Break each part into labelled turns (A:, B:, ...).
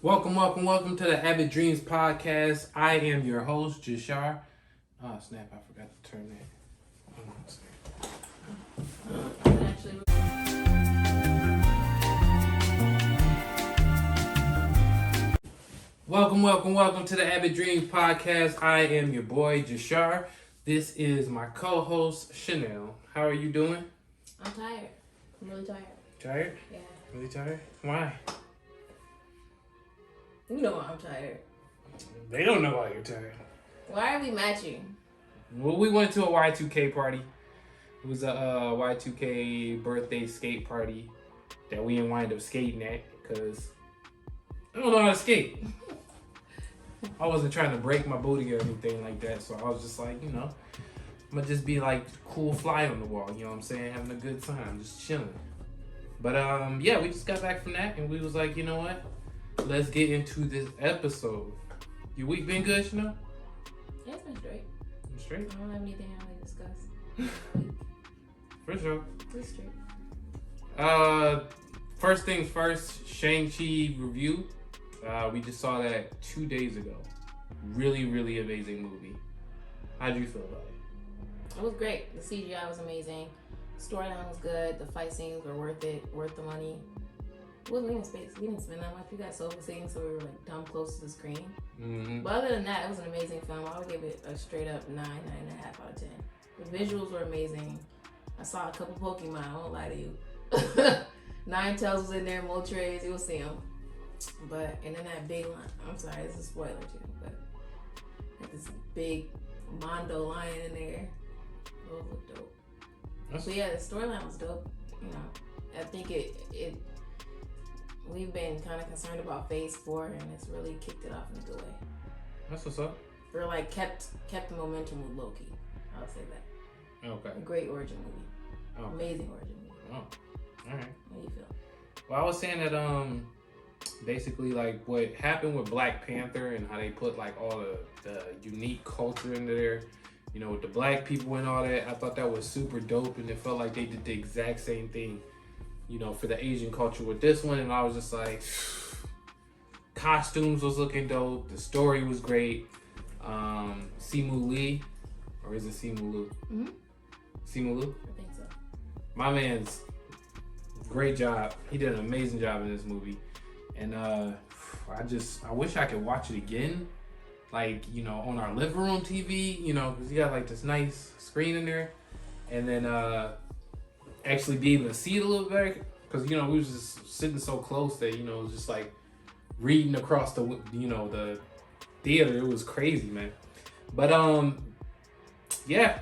A: Welcome to the Avid Dreams Podcast. I am your host, JASHAR. Oh, snap, I forgot to turn that. Welcome to the Avid Dreams Podcast. I am your boy, JASHAR. This is my co-host, Chanel. How are you doing?
B: I'm tired. I'm really tired.
A: Tired?
B: Yeah.
A: Really tired? Why?
B: You know why I'm tired.
A: They don't know why you're tired.
B: Why are we matching?
A: Well, we went to a Y2K party. It was a Y2K birthday skate party that we didn't wind up skating at because I don't know how to skate. I wasn't trying to break my booty or anything like that, so I was just like, I'm gonna just be like cool fly on the wall, you know what I'm saying? Having a good time, just chilling. But yeah, we just got back from that and we was like, you know what? Let's get into this episode. Your week been good, Chanel?
B: Yeah, it's been straight.
A: Straight?
B: I don't have anything I want to discuss.
A: For sure.
B: It's straight.
A: First things first, Shang-Chi review. We just saw that 2 days ago. Really, really amazing movie. How'd you feel about it?
B: It was great. The CGI was amazing. Storyline was good. The fight scenes were worth it, worth the money. It wasn't even space. We didn't spend that much. We got sofa scenes, so we were like dumb close to the screen.
A: Mm-hmm.
B: But other than that, it was an amazing film. I would give it a straight up 9.5 out of 10. The visuals were amazing. I saw a couple Pokemon. I won't lie to you. Ninetales was in there. Moltres. You'll see them. But and then that big lion. I'm sorry, this is a spoiler too. But like this big Mondo lion in there. Those look dope. But yeah, the storyline was dope. I think it we've been kind of concerned about Phase 4, and it's really kicked it off in a good way.
A: That's what's up.
B: Or like kept the momentum with Loki. I'll say that.
A: Okay.
B: A great origin movie.
A: Okay.
B: Amazing origin movie.
A: Oh, all right.
B: How do you feel?
A: Well, I was saying that basically like what happened with Black Panther and how they put like all the unique culture into there, with the black people and all that. I thought that was super dope, and it felt like they did the exact same thing, for the Asian culture with this one. And I was just like, costumes was looking dope. The story was great. Simu Lee, or is it Simu Lu?
B: Mm-hmm.
A: Simu Lu?
B: I think so.
A: My man's great job. He did an amazing job in this movie. And I wish I could watch it again. Like, on our living room TV, because you got like this nice screen in there. And then actually be able to see it a little better. Because, we was just sitting so close that, it was just like reading across the theater. It was crazy, man. But yeah,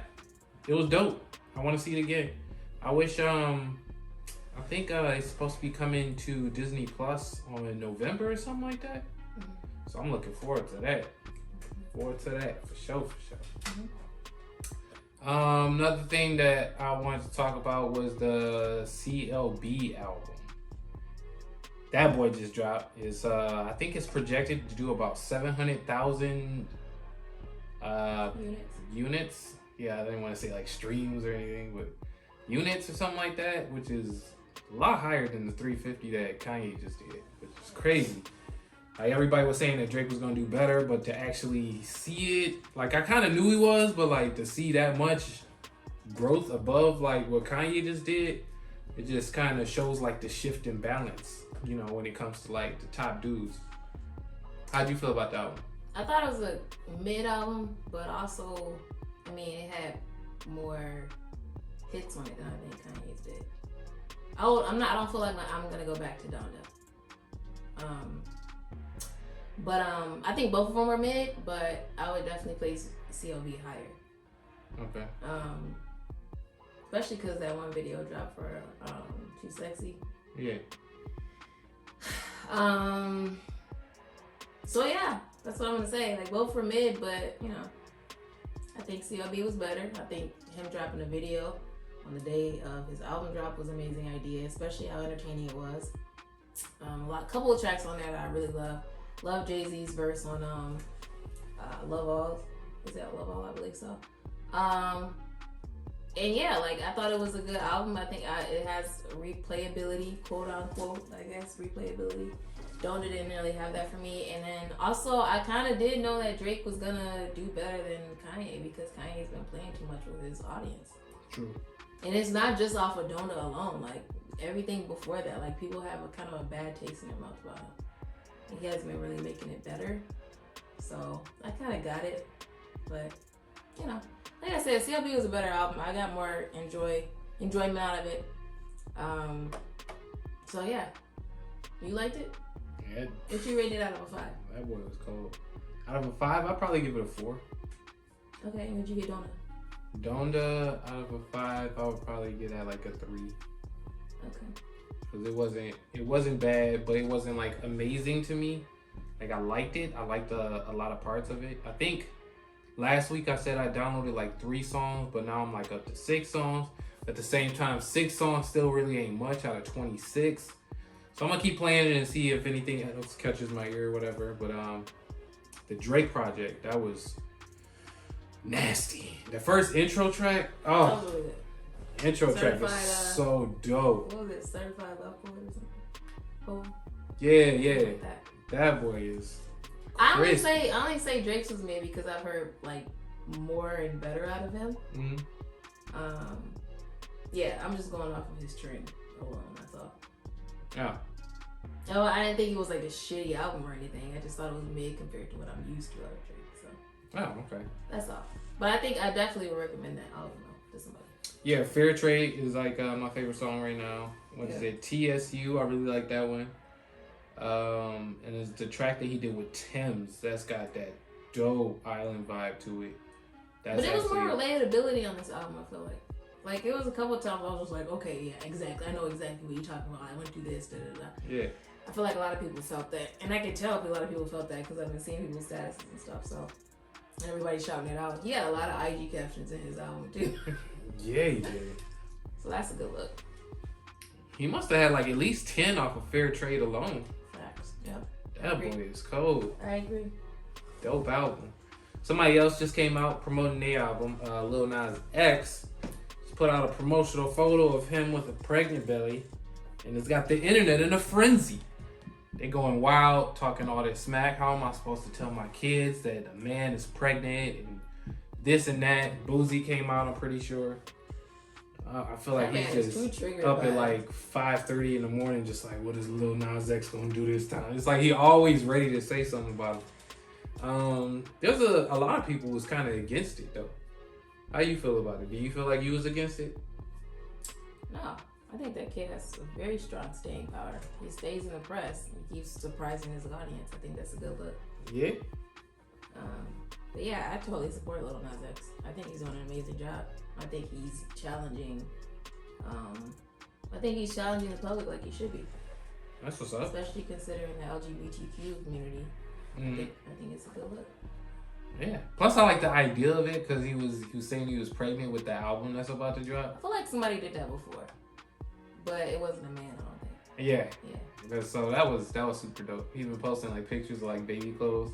A: it was dope. I want to see it again. I wish I think it's supposed to be coming to Disney Plus on November or something like that. Mm-hmm. So I'm looking forward to that. For sure. Mm-hmm. Another thing that I wanted to talk about was the CLB album. That boy just dropped. I think it's projected to do about 700,000 units. Yeah, I didn't want to say like streams or anything, but units or something like that, which is a lot higher than the 350 that Kanye just did, which is crazy. Like everybody was saying that Drake was gonna do better, but to actually see it, like I kind of knew he was, but like to see that much growth above like what Kanye just did, it just kind of shows like the shift in balance, when it comes to like the top dudes. How'd you feel about that one?
B: I thought it was a mid album, but also, it had more hits on it than I think Kanye's did. I don't feel like I'm gonna go back to Donda. But I think both of them were mid, but I would definitely place CLB higher.
A: Okay.
B: Especially because that one video dropped for Too Sexy.
A: Yeah.
B: So yeah, that's what I'm gonna say. Like both were mid, but I think CLB was better. I think him dropping a video on the day of his album drop was an amazing idea, especially how entertaining it was. Couple of tracks on there that I really love. Love Jay-Z's verse on Love All. Is that Love All? I believe so. And yeah, like I thought it was a good album. I think it has replayability, quote unquote. I guess replayability. Donda didn't really have that for me. And then also, I kind of did know that Drake was gonna do better than Kanye because Kanye's been playing too much with his audience.
A: True.
B: And it's not just off of Donda alone. Like everything before that, like people have a kind of a bad taste in their mouth about him. He hasn't been really making it better. So I kind of got it, but you know, like I said, CLB was a better album. I got more enjoyment out of it. So yeah, you liked it.
A: Yeah.
B: What you rated out of a 5?
A: That boy was cold. Out of a 5, I'd probably give it a 4.
B: Okay, and what'd you get Donda?
A: Donda, out of a 5, I would probably get at like a 3.
B: Okay.
A: Because it wasn't bad, but it wasn't like amazing to me. Like I liked it. I liked a lot of parts of it. I think last week I said I downloaded like 3 songs, but now I'm like up to 6 songs. At the same time, 6 songs still really ain't much out of 26. So I'm gonna keep playing it and see if anything else catches my ear or whatever. But the Drake project, that was nasty. The first intro track, intro track was so dope.
B: What was it? Certified Love Poet or something?
A: Yeah. That boy is.
B: I only say Drake's was mid because I've heard like more and better out of him.
A: Mm-hmm.
B: Yeah, I'm just going off of his trend alone. That's all.
A: Yeah.
B: No, I didn't think it was like a shitty album or anything. I just thought it was mid compared to what I'm used to out of Drake. So.
A: Oh, okay.
B: That's all. But I think I definitely would recommend that album though to somebody.
A: Yeah, Fair Trade is like my favorite song right now. What is it? TSU. I really like that one. And it's the track that he did with Thames. That's got that dope island vibe to it.
B: But it was more relatability on this album, I feel like. Like, it was a couple of times I was just like, okay, yeah, exactly. I know exactly what you're talking about. I went through this, da-da-da.
A: Yeah.
B: I feel like a lot of people felt that. And I can tell a lot of people felt that because I've been seeing people's statuses and stuff, so. And everybody shouting it out. He had a lot of IG captions in his album, too.
A: Yeah, he did.
B: So that's a good look.
A: He must have had like at least 10 off of Fair Trade alone.
B: Facts. Yep.
A: That boy is cold.
B: I agree.
A: Dope album. Somebody else just came out promoting their album. Lil Nas X just put out a promotional photo of him with a pregnant belly, and it's got the internet in a frenzy. They going wild, talking all this smack. How am I supposed to tell my kids that a man is pregnant and this and that? Boozy came out, I'm pretty sure. I feel like he's just up at like 5:30 in the morning, just like, what is Lil Nas X gonna do this time? It's like he always ready to say something about it. There's a lot of people was kind of against it though. How you feel about it? Do you feel like you was against it?
B: No, I think that kid has a very strong staying power. He stays in the press and keeps surprising his audience. I think that's a good look.
A: Yeah.
B: But yeah, I totally support Lil Nas X. I think he's doing an amazing job. I think he's challenging. I think he's challenging the public like he should be.
A: That's what's up.
B: Especially considering the LGBTQ community.
A: Mm.
B: I think it's a good look.
A: Yeah. Plus, I like the idea of it because he was saying he was pregnant with the album that's about to drop.
B: I feel like somebody did that before, but it wasn't a man. I don't think.
A: Yeah.
B: Yeah.
A: So that was super dope. He's been posting like pictures of like baby clothes,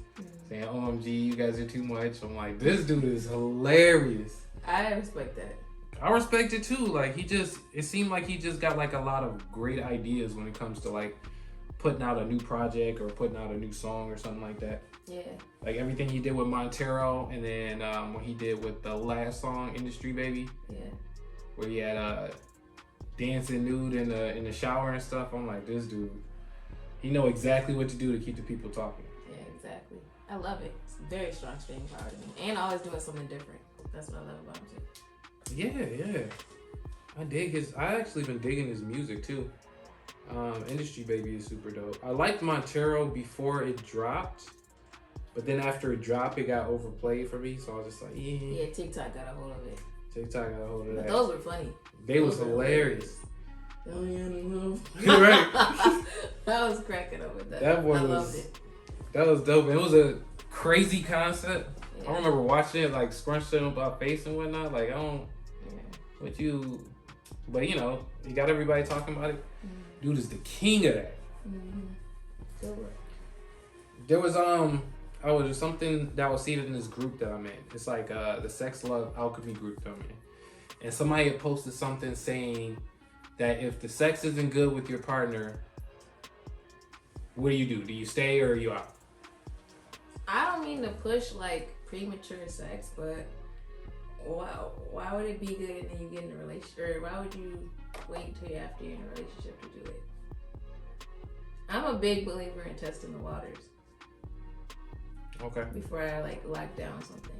A: saying "OMG, you guys are too much." I'm like, this dude is hilarious.
B: I respect that.
A: I respect it too. Like it seemed like he just got like a lot of great ideas when it comes to like putting out a new project or putting out a new song or something like that.
B: Yeah.
A: Like everything he did with Montero, and then what he did with the last song, Industry Baby.
B: Yeah.
A: Where he had dancing nude in the shower and stuff. I'm like, this dude, he know exactly what to do to keep the people talking.
B: Yeah, exactly. I love it. It's very strong staying power to me, and always doing something different. That's what I love about him too.
A: Yeah. I actually been digging his music too. Industry Baby is super dope. I liked Montero before it dropped, but then after it dropped, it got overplayed for me. So I was just like,
B: yeah. TikTok got a hold of it.
A: TikTok got a hold of that.
B: But those were funny.
A: They was hilarious.
B: Oh yeah, no.
A: Right.
B: I was cracking up with that.
A: That boy
B: loved it.
A: That was dope. It was a crazy concept.
B: Yeah.
A: I remember watching it, like scrunched it up my face and whatnot. Like I don't, but you know, you got everybody talking about it. Mm-hmm. Dude is the king of that.
B: Mm-hmm.
A: There was just something that was seated in this group that I'm in. It's like the Sex Love Alchemy group that I'm in. and somebody had posted something saying that if the sex isn't good with your partner, what do you do? Do you stay or are you out?
B: I don't mean to push like premature sex, but why would it be good and then you get in a relationship? Or why would you wait till after you're in a relationship to do it? I'm a big believer in testing the waters.
A: Okay.
B: Before I like lock down something.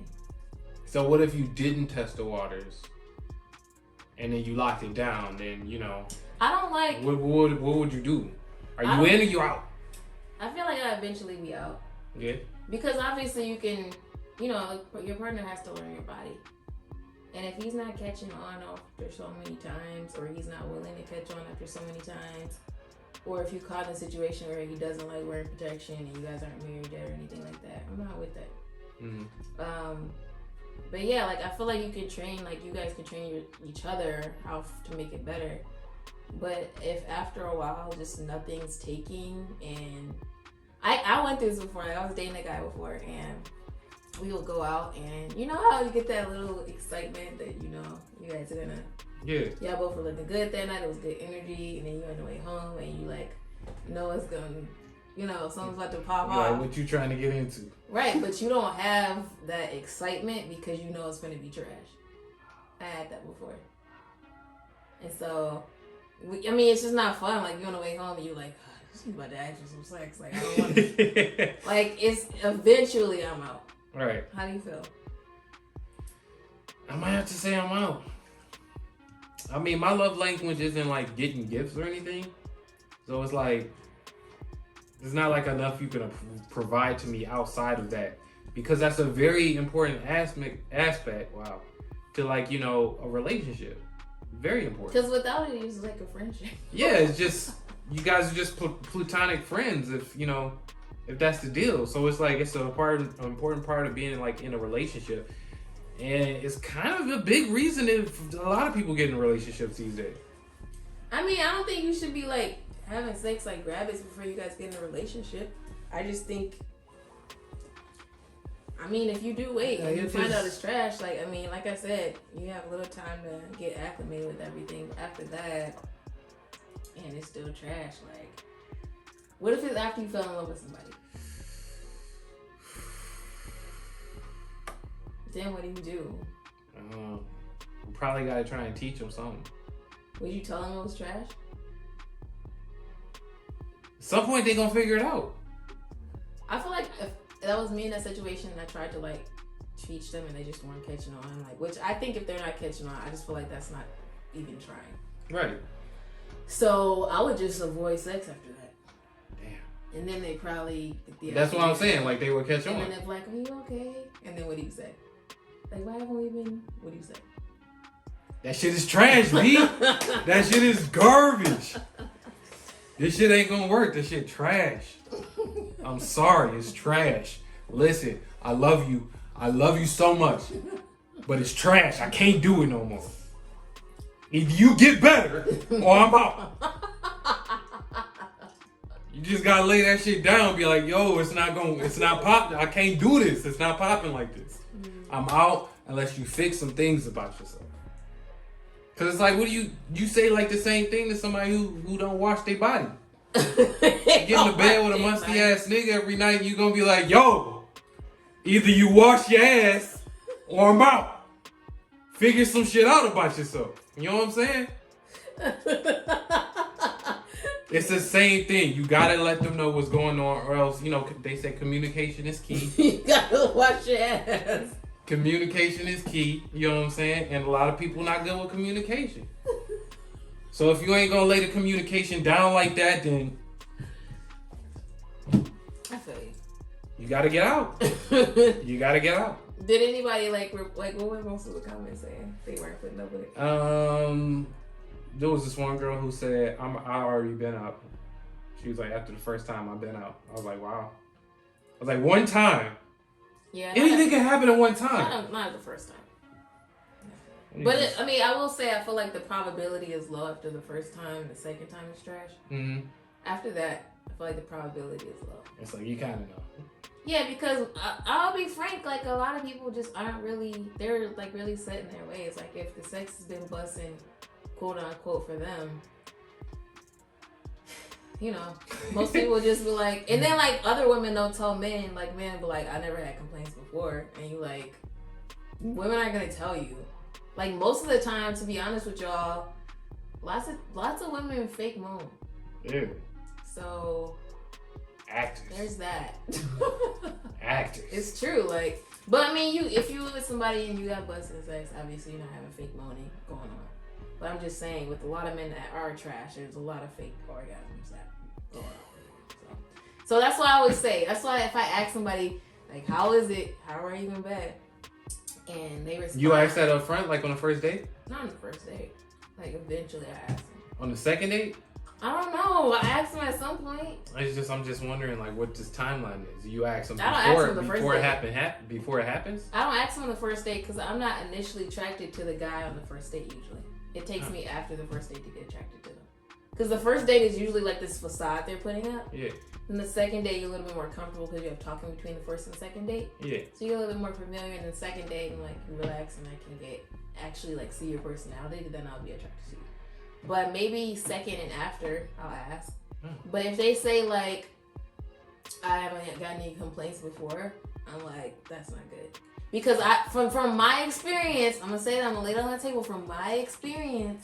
A: So what if you didn't test the waters and then you locked it down? Then
B: I don't like.
A: What would you do? Are you in or you out?
B: I feel like I'll eventually be out.
A: Yeah.
B: Because obviously you can, your partner has to learn your body. And if he's not catching on after so many times, or he's not willing to catch on after so many times, or if you caught in a situation where he doesn't like wearing protection and you guys aren't married yet or anything like that, I'm not with that.
A: Mm-hmm.
B: But yeah, like I feel like you can train, like you guys can train each other how to make it better. But if after a while just nothing's taking, and I went through this before. I was dating a guy before, and we would go out, and you know how you get that little excitement that you guys are gonna.
A: Yeah.
B: Y'all both were looking good that night. It was good energy, and then you on the way home, and you like, it's gonna, something's about to pop off.
A: Like what you trying to get into?
B: Right, but you don't have that excitement because you know it's gonna be trash. I had that before, and so, it's just not fun. Like you on the way home, and you like, she's about to ask you some sex. Like I don't want to. Like it's eventually I'm out.
A: Right.
B: How do you feel?
A: I might have to say I'm out. I mean, my love language isn't like getting gifts or anything. So it's like, there's not like enough you can provide to me outside of that. Because that's a very important aspect, wow, to like, a relationship. Very important.
B: Because without it, it's like a friendship.
A: Yeah, it's just, you guys are just platonic friends if that's the deal. So it's like, it's an important part of being like in a relationship. And it's kind of a big reason if a lot of people get in relationships these days.
B: I don't think you should be like having sex like rabbits before you guys get in a relationship. I just think, if you do wait and you find out it's trash, like I said, you have a little time to get acclimated with everything. But after that, and it's still trash, like, what if it's after you fell in love with somebody? Then what do you do?
A: We probably gotta try and teach them something.
B: Would you tell them it was trash?
A: At some point they gonna figure it out.
B: I feel like if that was me in that situation and I tried to like teach them and they just weren't catching on, like, which I think if they're not catching on, I just feel like that's not even trying.
A: Right.
B: So I would just avoid sex after that.
A: Damn.
B: And then they probably.
A: That's what I'm saying. Like they would catch on.
B: And then they're like, "Are you okay?" And then what do you say? Like, why haven't we been? What do you say?
A: That shit is trash, B. That shit is garbage. This shit ain't gonna work. This shit trash. I'm sorry, it's trash. Listen, I love you. I love you so much. But it's trash. I can't do it no more. Either you get better or I'm out. You just gotta lay that shit down and be like, yo, it's not popping. I can't do this. It's not popping like this. I'm out unless you fix some things about yourself. Cause it's like, what do you say like the same thing to somebody who don't wash their body? Get in the bed with a musty ass nigga every night, and you gonna be like, yo, either you wash your ass or I'm out. Figure some shit out about yourself. You know what I'm saying? It's the same thing. You gotta let them know what's going on, or else, they say communication is key.
B: You gotta wash your ass.
A: Communication is key, you know what I'm saying? And a lot of people not good with communication. So if you ain't gonna lay the communication down like that, then
B: I feel you.
A: You gotta get out. You gotta get out.
B: Did anybody like what were most of the comments saying? They weren't putting up with it.
A: There was this one girl who said, I already been out. She was like, after the first time I've been out. I was like, wow. I was like, one time.
B: Yeah.
A: Anything can happen at one time.
B: Not the first time. But I will say, I feel like the probability is low after the first time. The second time is trash.
A: Mm-hmm.
B: After that, I feel like the probability is low.
A: It's like you kind of know.
B: Yeah, because I'll be frank, like, a lot of people just aren't really, they're, like, really set in their ways. Like, if the sex has been busting, quote unquote, for them, you know, most people just be like, and then, like, other women don't tell men, like, men be like, I never had complaints before. And you, like, women aren't going to tell you. Like, most of the time, to be honest with y'all, lots of women fake moan.
A: Yeah.
B: So...
A: Actors.
B: There's that.
A: Actors.
B: It's true, like, but I mean, if you with somebody and you got busting sex, obviously you're not having fake moaning going on. But I'm just saying, with a lot of men that are trash, there's a lot of fake orgasms that go on. So that's why I always say. That's why if I ask somebody, like, how is it? How are you in bed? And they respond.
A: You ask that up front, like on the first date?
B: Not on the first date. Like, eventually I ask them.
A: On the second date?
B: I don't know. I asked them at some point.
A: I'm just wondering, like, what this timeline is. You ask them
B: before
A: it happens.
B: I don't ask them on the first date because I'm not initially attracted to the guy on the first date. Usually, it takes me after the first date to get attracted to them. Because the first date is usually like this facade they're putting up.
A: Yeah.
B: And the second date, you're a little bit more comfortable because you have talking between the first and second date.
A: Yeah.
B: So you're a little bit more familiar. And the second date, and like you relax, and I can actually like see your personality. Then I'll be attracted to you. But maybe second and after, I'll ask. But if they say, like, I haven't got any complaints before, I'm like, that's not good. Because from my experience, I'm going to say that, I'm going to lay it on the table. From my experience,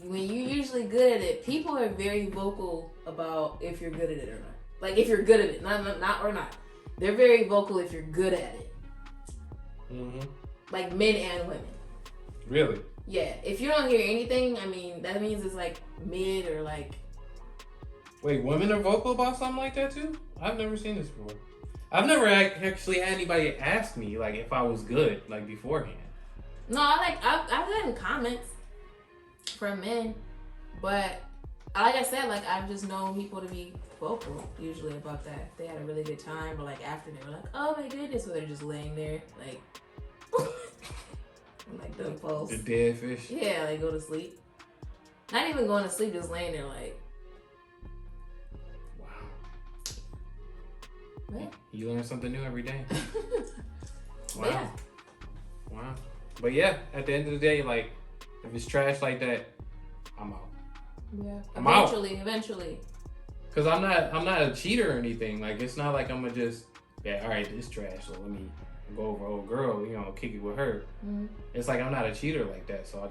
B: when you're usually good at it, people are very vocal about if you're good at it or not. Like, if you're good at it, not or not. They're very vocal if you're good at it.
A: Mm-hmm.
B: Like, men and women.
A: Really?
B: Yeah, if you don't hear anything, I mean, that means it's like mid or like...
A: Wait, women are vocal about something like that too? I've never seen this before. I've never actually had anybody ask me, like, if I was good, like, beforehand.
B: No, I've gotten comments from men, but like I said, like, I've just known people to be vocal usually about that. If they had a really good time, or like after they were like, oh my goodness, or they're just laying there, like... like the pulse.
A: The dead fish?
B: Yeah, like go to sleep. Not even going to sleep, just laying there like...
A: Wow.
B: What?
A: You learn something new every day. Wow.
B: Yeah.
A: Wow. But yeah, at the end of the day, like, if it's trash like that, I'm out.
B: Yeah.
A: I'm
B: Eventually.
A: Cause I'm not a cheater or anything. Like, it's not like I'm gonna just, yeah, all right, this trash, so let me go over old girl, you know, kick it with her. Mm-hmm. It's like I'm not a cheater like that, so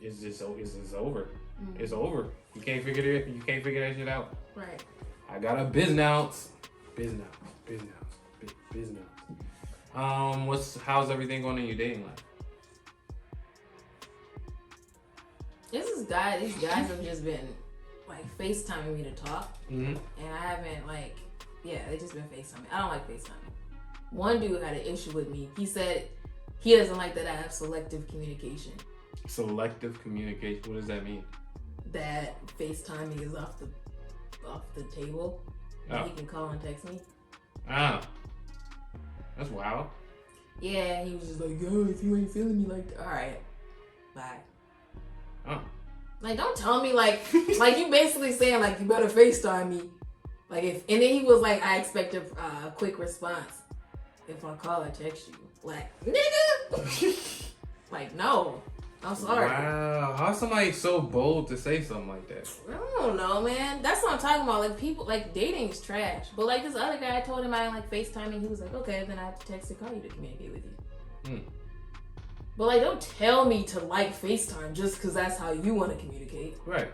A: it's just over. Mm-hmm. It's over. You can't figure that shit out.
B: Right.
A: I got a business. How's everything going in your dating life?
B: These guys have just been like FaceTiming me to talk,
A: mm-hmm.
B: and I haven't they just been FaceTiming. I don't like FaceTiming. One dude had an issue with me. He said he doesn't like that I have selective communication.
A: Selective communication? What does that mean?
B: That FaceTiming is off the table. Oh. He can call and text me.
A: Ah. That's wild.
B: Yeah, he was just like, yo, if you ain't feeling me like that, alright. Bye.
A: Oh.
B: Like, don't tell me like you basically saying like you better FaceTime me. Like and then he was like, I expect a quick response if I call or text you. Like, nigga. Like, no. I'm sorry.
A: Wow. How's somebody so bold to say something like that?
B: I don't know, man. That's what I'm talking about. Like, people, like, dating is trash. But, like, this other guy, I told him I like FaceTiming. He was like, okay, then I have to text or call you to communicate with you. But, like, don't tell me to like FaceTime just because that's how you want to communicate.
A: Right.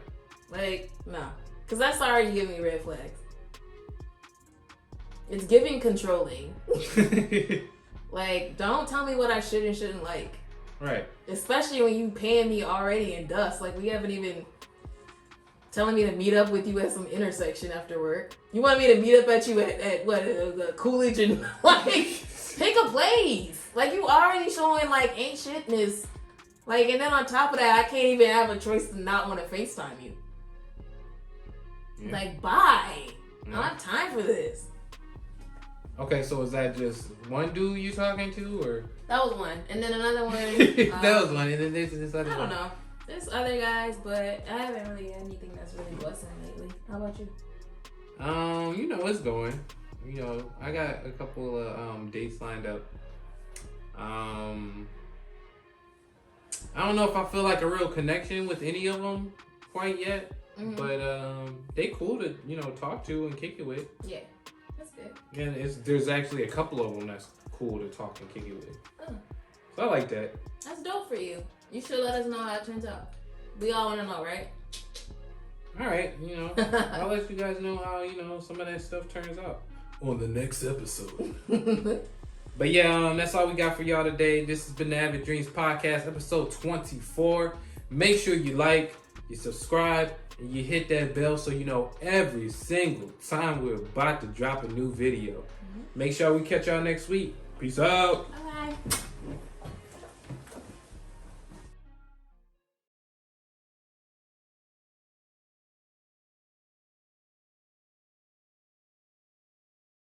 B: Like, no. Because that's already giving me red flags. It's giving controlling. Like, don't tell me what I should and shouldn't like.
A: Right.
B: Especially when you paying me already in dust. Like, we haven't even telling me to meet up with you at some intersection after work. You want me to meet up at you at Coolidge and, like, pick a place. Like, you already showing, like, ain't shitness. Like, and then on top of that, I can't even have a choice to not want to FaceTime you. Yeah. Like, bye. Yeah. I don't have time for this.
A: Okay, so is that just one dude you talking to, or?
B: That was one. And then another one.
A: That was one. And then there's this other one.
B: I don't know. There's other guys, but I haven't really had anything that's really busting lately. How about you?
A: You know, it's going. you know, I got a couple of dates lined up. I don't know if I feel like a real connection with any of them quite yet, but they cool to, you know, talk to and kick it with.
B: Yeah, that's good.
A: And there's actually a couple of them that's cool to talk and kick it with. So I like that.
B: That's dope for you. You should let us know how it turns out. We all want to know, right?
A: All right, you know, I'll let you guys know how, you know, some of that stuff turns out on the next episode. But yeah, that's all we got for y'all today. This has been the Avid Dreams Podcast, episode 24. Make sure you like, you subscribe, and you hit that bell so you know every single time we're about to drop a new video. Make sure we catch y'all next week. Peace out.
B: Bye.